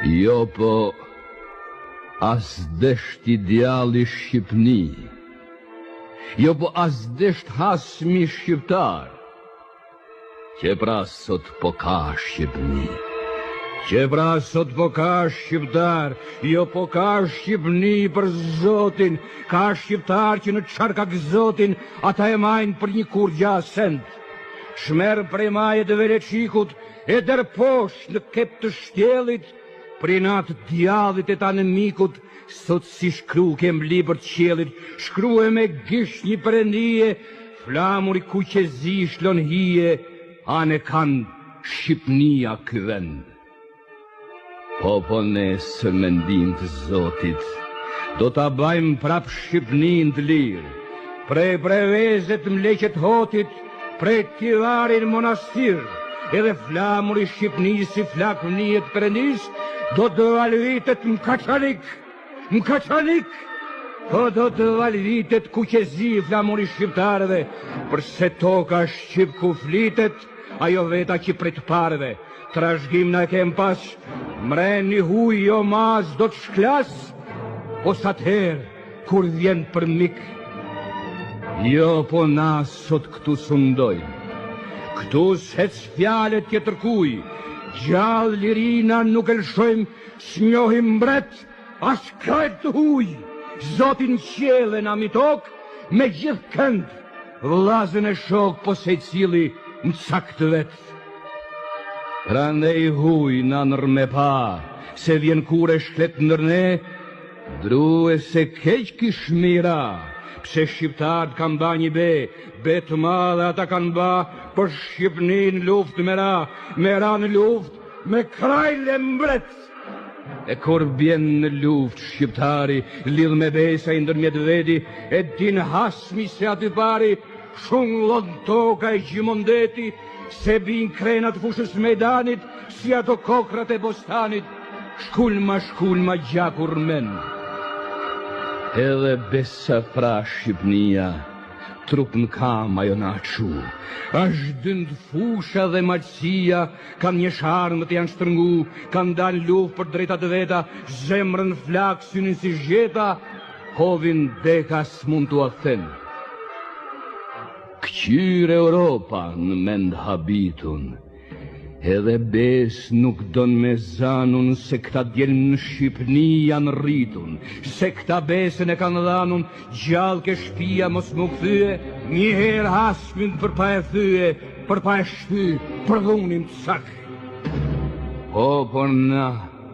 Jo po, as desht ideali Shqipni. Jo po as desht hasmi shqiptar. Që pra sot po ka Shqipni. Që pra sot po ka shqiptar. Jo po ka Shqipni për Zotin. Ka shqiptar që në qarka gëzotin ata e majnë për një kur gjasend. Shmerë prej majet e Vereqikut e dërposh në kep të shtjelit, prinat djallit e ta në mikut, sot si shkru kem libër të qelit, shkru e me gisht një përëndije, flamur i kuqezi shlon hije, anë kanë Shqipnia ky vend. Po nesër me ndim të Zotit, do ta bajmë prap Shqipnin të lirë, prej brevezet mleqet hotit, prej Tivarin monastir, edhe flamur i Shqipnis si flak njët përëndis, do të valvitet më kaçanik, po do të valvitet kuqezi flamur i shqiptarëve, përse toka Shqip ku flitet, ajo veta që prej të parëve, trashgim na kem pas, mren një huj jo mas do të shklas, ose atëherë kur vjen për mik. Jo po na sot këtu sundojmë, këtu s'hec fjalet tjetër kuj, gjallë lirina nuk e lëshojmë, s'njohim mbret, as krajt të huj, Zotin qjelle na mi tok, me gjithë kënd, vllazën e shok po se cili më cakt vetë. Prandej huj na nër me pa, se vjen kur e shklet nërne, drue se keq kish mira, pse shqiptarët kanë ba një be të madhe ata kanë ba, për Shqipnin luft me ra në luft, me krajle mbret. E kur bjen në luft shqiptari, lidh me besa i ndërmjet vedi, e din hasmi se aty pari, shumë lon toka e gjimondeti, se bin krenat fushës mejdanit, si ato kokrat e bostanit, shkullma gjakur men. Edhe besa pra Shqipnia, trup në kam ajo na qu, është dënd fusha dhe maqësia, kam një sharmët janë shtrëngu, kam dal luft për drejtat veta, zemrën flak synin si zhjeta, hovin deka s'mund t'u athen. Këqyr Europa në mend habitun, edhe bes nuk don me zanun, se këta djelm në Shqipni janë rritun, se këta besën e kanë dhanun, gjallë ke shpia mos më këthyë, njëherë hasmin për pa e thyë, për pa e shty, për dhunim të sak. Po, por na,